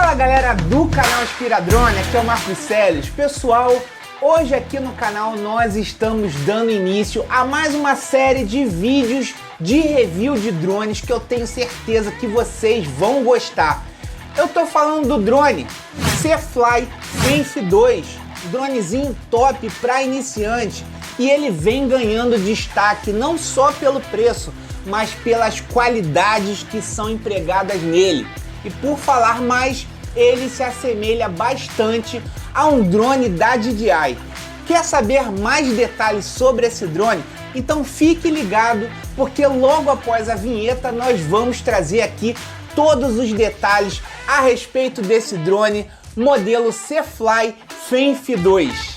Fala galera do canal Inspiradrone, aqui é o Marcos Celes. Pessoal, hoje aqui no canal nós estamos dando início a mais uma série de vídeos de review de drones que eu tenho certeza que vocês vão gostar. Eu tô falando do drone C-Fly Fenf 2, dronezinho top para iniciante, e ele vem ganhando destaque não só pelo preço, mas pelas qualidades que são empregadas nele. E por falar mais, ele se assemelha bastante a um drone da DJI. Quer saber mais detalhes sobre esse drone? Então fique ligado, porque logo após a vinheta nós vamos trazer aqui todos os detalhes a respeito desse drone modelo C-Fly Fenf 2.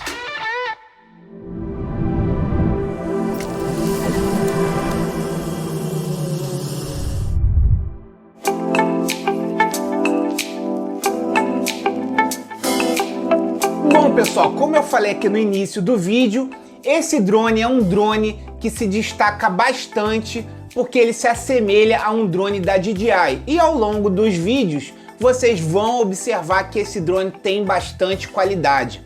Bom pessoal, como eu falei aqui no início do vídeo, esse drone é um drone que se destaca bastante porque ele se assemelha a um drone da DJI. E ao longo dos vídeos, vocês vão observar que esse drone tem bastante qualidade.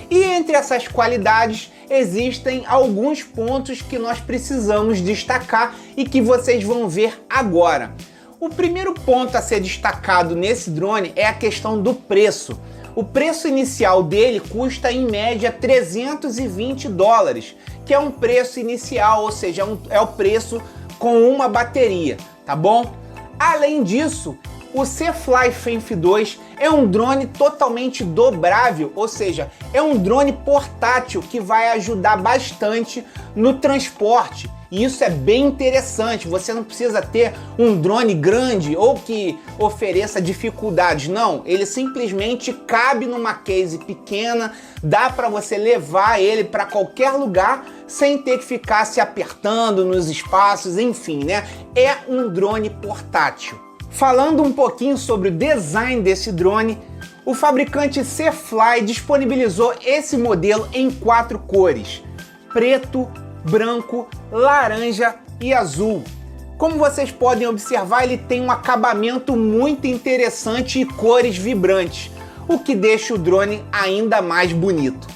E entre essas qualidades, existem alguns pontos que nós precisamos destacar e que vocês vão ver agora. O primeiro ponto a ser destacado nesse drone é a questão do preço. O preço inicial dele custa em média $320, que é um preço inicial, ou seja, é o preço com uma bateria, tá bom? Além disso, o C-Fly Fenf 2 é um drone totalmente dobrável, ou seja, é um drone portátil que vai ajudar bastante no transporte. E isso é bem interessante, você não precisa ter um drone grande ou que ofereça dificuldades, não. Ele simplesmente cabe numa case pequena, dá para você levar ele para qualquer lugar sem ter que ficar se apertando nos espaços, enfim, né? É um drone portátil. Falando um pouquinho sobre o design desse drone, o fabricante C-Fly disponibilizou esse modelo em 4 cores: preto, branco, laranja e azul. Como vocês podem observar, ele tem um acabamento muito interessante e cores vibrantes, o que deixa o drone ainda mais bonito.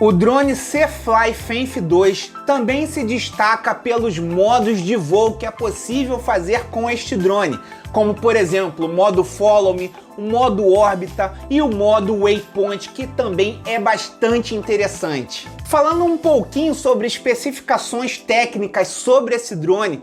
O drone C-Fly Fenf 2 também se destaca pelos modos de voo que é possível fazer com este drone, como por exemplo o modo Follow Me, o modo órbita e o modo Waypoint, que também é bastante interessante. Falando um pouquinho sobre especificações técnicas sobre esse drone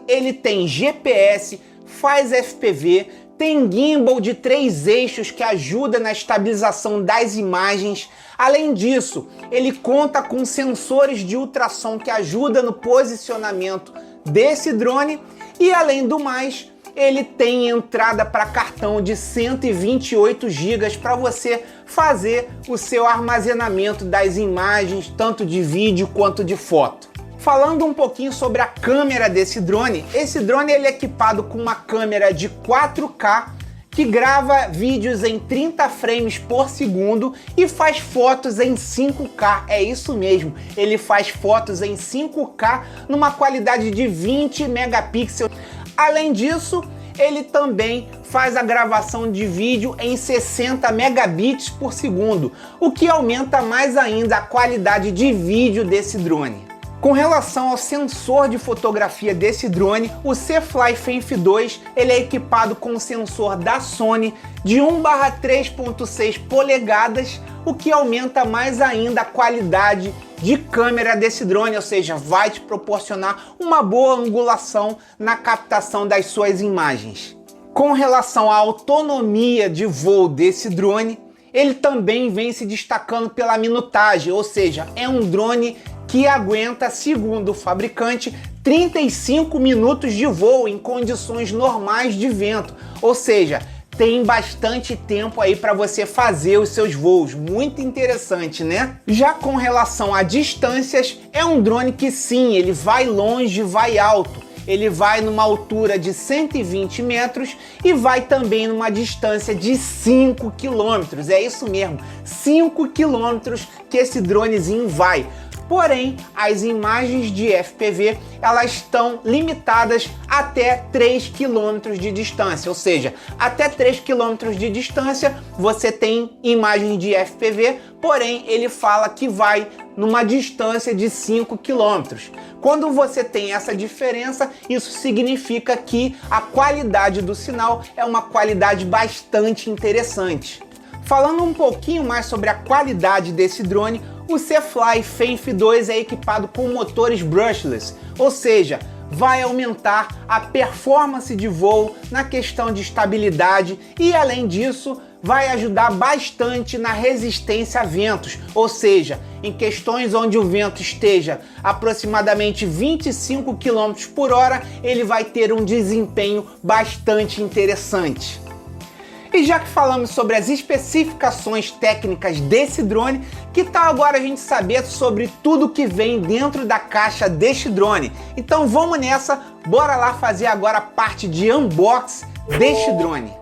ele tem GPS, faz FPV, tem gimbal de 3 eixos que ajuda na estabilização das imagens. Além disso, ele conta com sensores de ultrassom que ajudam no posicionamento desse drone. E além do mais, ele tem entrada para cartão de 128 GB para você fazer o seu armazenamento das imagens, tanto de vídeo quanto de foto. Falando um pouquinho sobre a câmera desse drone, esse drone ele é equipado com uma câmera de 4K que grava vídeos em 30 frames por segundo e faz fotos em 5K, é isso mesmo, ele faz fotos em 5K numa qualidade de 20 megapixels. Além disso, ele também faz a gravação de vídeo em 60 megabits por segundo, o que aumenta mais ainda a qualidade de vídeo desse drone. Com relação ao sensor de fotografia desse drone, o C-Fly Fenf 2 ele é equipado com um sensor da Sony de 1/3.6 polegadas, o que aumenta mais ainda a qualidade de câmera desse drone, ou seja, vai te proporcionar uma boa angulação na captação das suas imagens. Com relação à autonomia de voo desse drone, ele também vem se destacando pela minutagem, ou seja, é um drone que aguenta, segundo o fabricante, 35 minutos de voo em condições normais de vento, ou seja, tem bastante tempo aí para você fazer os seus voos, muito interessante, né? Já com relação a distâncias, é um drone que sim, ele vai longe, vai alto. Ele vai numa altura de 120 metros e vai também numa distância de 5 quilômetros. É isso mesmo, 5 quilômetros que esse dronezinho vai. Porém, as imagens de FPV, elas estão limitadas até 3 km de distância, ou seja, até 3 km de distância você tem imagem de FPV, porém ele fala que vai numa distância de 5 km. Quando você tem essa diferença, isso significa que a qualidade do sinal é uma qualidade bastante interessante. Falando um pouquinho mais sobre a qualidade desse drone, o C-Fly Fenf 2 é equipado com motores brushless, ou seja, vai aumentar a performance de voo na questão de estabilidade e, além disso, vai ajudar bastante na resistência a ventos, ou seja, em questões onde o vento esteja aproximadamente 25 km por hora, ele vai ter um desempenho bastante interessante. E já que falamos sobre as especificações técnicas desse drone, que tal agora a gente saber sobre tudo que vem dentro da caixa deste drone? Então vamos nessa, bora lá fazer agora a parte de unboxing deste drone.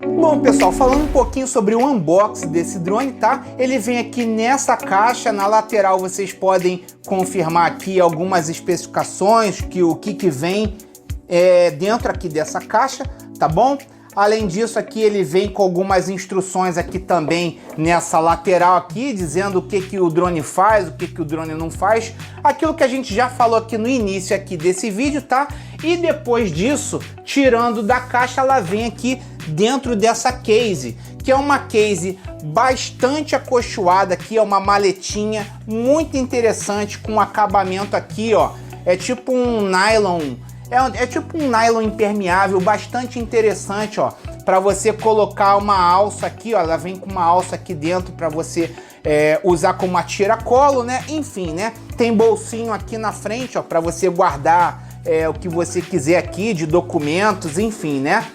Bom pessoal, falando um pouquinho sobre o unboxing desse drone, tá? Ele vem aqui nessa caixa, na lateral vocês podem confirmar aqui algumas especificações, o que vem dentro aqui dessa caixa, tá bom? Além disso, aqui ele vem com algumas instruções aqui também nessa lateral aqui, dizendo o que o drone faz, o que o drone não faz. Aquilo que a gente já falou aqui no início aqui desse vídeo, tá? E depois disso, tirando da caixa, ela vem aqui dentro dessa case, que é uma case bastante acolchoada aqui, é uma maletinha muito interessante com acabamento aqui, ó. É tipo um nylon. É tipo um nylon impermeável, bastante interessante, ó, para você colocar uma alça aqui, ó, ela vem com uma alça aqui dentro para você usar como uma tiracolo, né? Enfim, né? Tem bolsinho aqui na frente, ó, para você guardar o que você quiser aqui de documentos, enfim, né?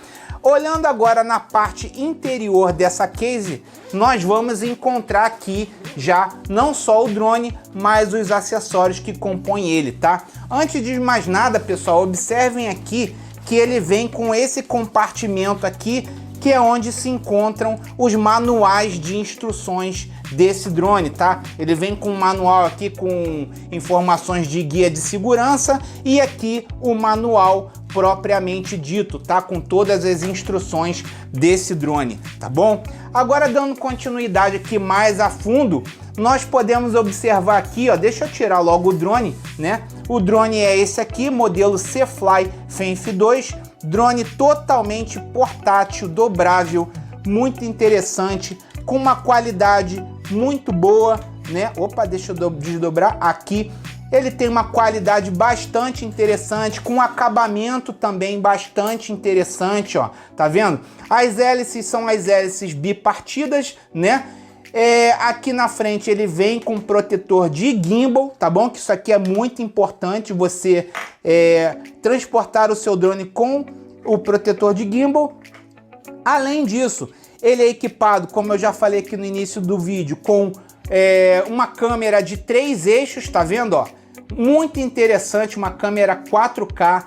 Olhando agora na parte interior dessa case, nós vamos encontrar aqui já não só o drone, mas os acessórios que compõem ele, tá? Antes de mais nada, pessoal, observem aqui que ele vem com esse compartimento aqui, que é onde se encontram os manuais de instruções desse drone, tá? Ele vem com um manual aqui com informações de guia de segurança e aqui o manual propriamente dito, tá? Com todas as instruções desse drone, tá bom? Agora, dando continuidade aqui mais a fundo, nós podemos observar aqui, ó, deixa eu tirar logo o drone, né? O drone é esse aqui, modelo C-Fly Fenf 2, drone totalmente portátil, dobrável, muito interessante, com uma qualidade muito boa, né? Opa, deixa eu desdobrar aqui. Ele tem uma qualidade bastante interessante, com acabamento também bastante interessante, ó. Tá vendo? As hélices são as hélices bipartidas, né? Aqui na frente ele vem com protetor de gimbal, tá bom? Que isso aqui é muito importante, você transportar o seu drone com o protetor de gimbal. Além disso, ele é equipado, como eu já falei aqui no início do vídeo, com uma câmera de 3 eixos, tá vendo, ó? Muito interessante, uma câmera 4K.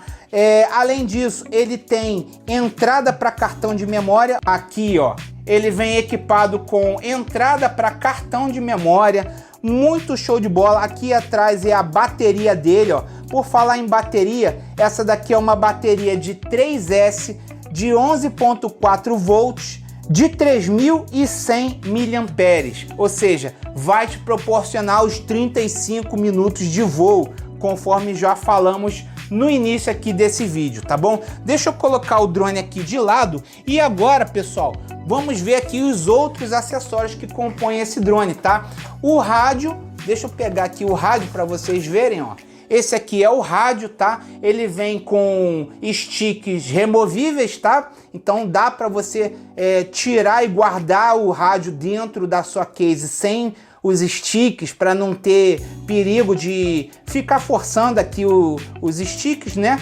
Além disso, ele tem entrada para cartão de memória. Aqui, ó, ele vem equipado com entrada para cartão de memória. Muito show de bola. Aqui atrás é a bateria dele, ó. Por falar em bateria, essa daqui é uma bateria de 3S de 11.4 volts de 3.100 mAh, ou seja, vai te proporcionar os 35 minutos de voo, conforme já falamos no início aqui desse vídeo, tá bom? Deixa eu colocar o drone aqui de lado e agora, pessoal, vamos ver aqui os outros acessórios que compõem esse drone, tá? O rádio, deixa eu pegar aqui o rádio para vocês verem, ó. Esse aqui é o rádio, tá? Ele vem com sticks removíveis, tá? Então dá para você tirar e guardar o rádio dentro da sua case sem os sticks, para não ter perigo de ficar forçando aqui os sticks, né?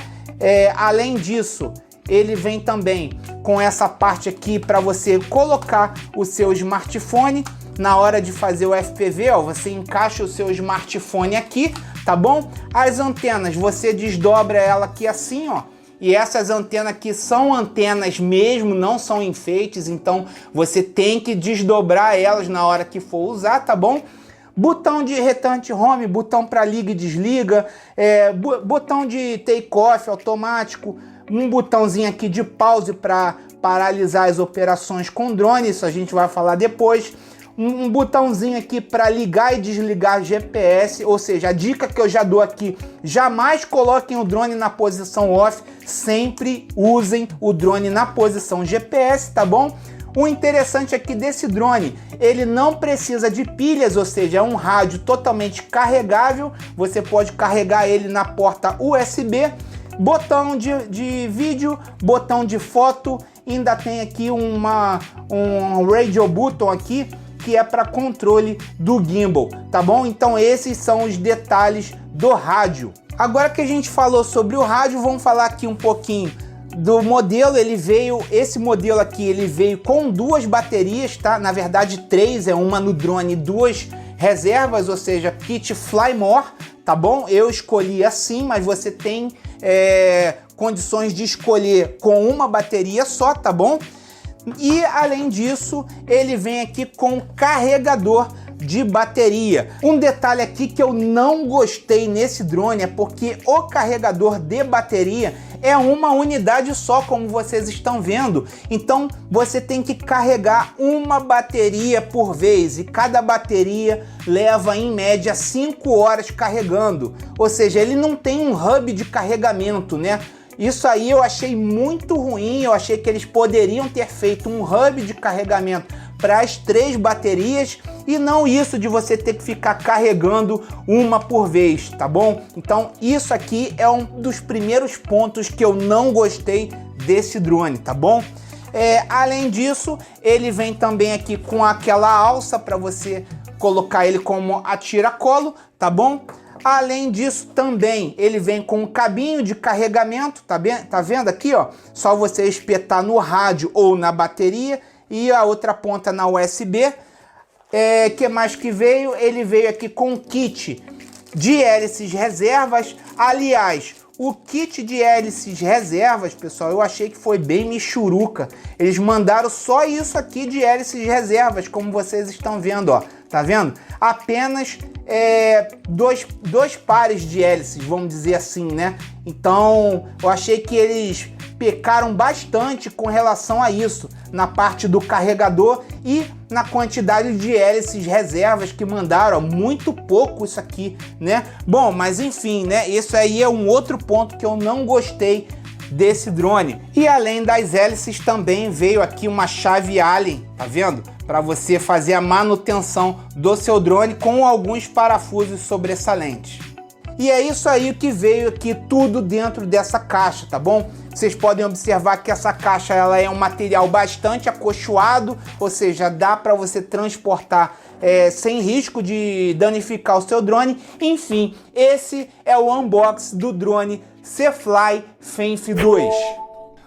Além disso, ele vem também com essa parte aqui para você colocar o seu smartphone. Na hora de fazer o FPV, ó, você encaixa o seu smartphone aqui, tá bom? As antenas, você desdobra ela aqui assim, ó. E essas antenas aqui são antenas mesmo, não são enfeites, então você tem que desdobrar elas na hora que for usar, tá bom? Botão de return home, botão para liga e desliga, botão de take-off automático, um botãozinho aqui de pause para paralisar as operações com drone, isso a gente vai falar depois. Um botãozinho aqui para ligar e desligar GPS, ou seja, a dica que eu já dou aqui, jamais coloquem o drone na posição off, sempre usem o drone na posição GPS, tá bom? O interessante aqui desse drone, ele não precisa de pilhas, ou seja, é um rádio totalmente carregável, você pode carregar ele na porta USB, botão de vídeo, botão de foto, ainda tem aqui um radio button aqui, que é para controle do gimbal, tá bom? Então esses são os detalhes do rádio. Agora que a gente falou sobre o rádio, vamos falar aqui um pouquinho do modelo. Esse modelo aqui, ele veio com 2 baterias, tá? Na verdade 3, uma no drone e 2 reservas, ou seja, kit Fly More, tá bom? Eu escolhi assim, mas você tem condições de escolher com uma bateria só, tá bom? E além disso, ele vem aqui com carregador de bateria. Um detalhe aqui que eu não gostei nesse drone é porque o carregador de bateria é uma unidade só, como vocês estão vendo. Então você tem que carregar uma bateria por vez e cada bateria leva em média 5 horas carregando. Ou seja, ele não tem um hub de carregamento, né? Isso aí eu achei muito ruim, eu achei que eles poderiam ter feito um hub de carregamento para as 3 baterias e não isso de você ter que ficar carregando uma por vez, tá bom? Então isso aqui é um dos primeiros pontos que eu não gostei desse drone, tá bom? Além disso, ele vem também aqui com aquela alça para você colocar ele como a tiracolo, tá bom? Além disso, também ele vem com um cabinho de carregamento, tá vendo aqui, ó? Só você espetar no rádio ou na bateria e a outra ponta na USB. Que mais que veio? Ele veio aqui com um kit de hélices reservas. Aliás, o kit de hélices reservas, pessoal, eu achei que foi bem michuruca. Eles mandaram só isso aqui de hélices reservas, como vocês estão vendo, ó. Tá vendo? Apenas dois pares de hélices, vamos dizer assim, né? Então, eu achei que eles pecaram bastante com relação a isso, na parte do carregador e na quantidade de hélices reservas que mandaram, muito pouco isso aqui, né? Bom, mas enfim, né? Isso aí é um outro ponto que eu não gostei desse drone. E além das hélices também veio aqui uma chave Allen, tá vendo? Para você fazer a manutenção do seu drone com alguns parafusos sobressalentes. E é isso aí que veio aqui tudo dentro dessa caixa, tá bom? Vocês podem observar que essa caixa ela é um material bastante acolchoado, ou seja, dá para você transportar sem risco de danificar o seu drone. Enfim, esse é o unboxing do drone C-Fly Fenf 2.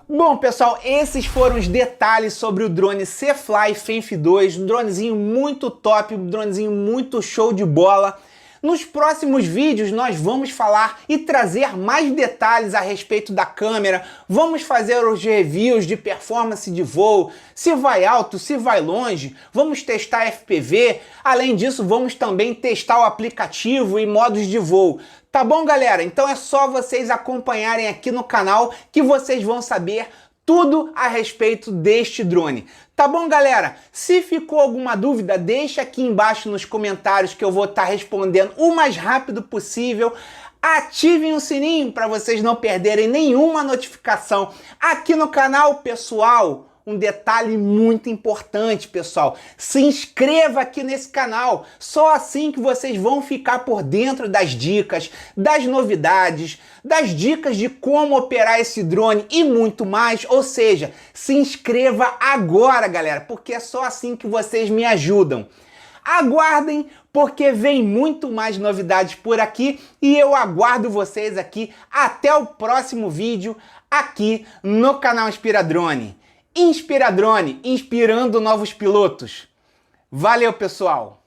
Bom, pessoal, esses foram os detalhes sobre o drone C-Fly Fenf 2, um dronezinho muito top, um dronezinho muito show de bola. Nos próximos vídeos nós vamos falar e trazer mais detalhes a respeito da câmera, vamos fazer os reviews de performance de voo, se vai alto, se vai longe, vamos testar FPV, além disso vamos também testar o aplicativo e modos de voo. Tá bom, galera? Então é só vocês acompanharem aqui no canal que vocês vão saber tudo a respeito deste drone. Tá bom, galera? Se ficou alguma dúvida, deixa aqui embaixo nos comentários que eu vou estar respondendo o mais rápido possível. Ativem o sininho para vocês não perderem nenhuma notificação aqui no canal, pessoal. Um detalhe muito importante, pessoal, se inscreva aqui nesse canal, só assim que vocês vão ficar por dentro das dicas, das novidades, das dicas de como operar esse drone e muito mais, ou seja, se inscreva agora, galera, porque é só assim que vocês me ajudam. Aguardem, porque vem muito mais novidades por aqui e eu aguardo vocês aqui até o próximo vídeo aqui no canal Inspiradrone. Inspiradrone, inspirando novos pilotos. Valeu, pessoal!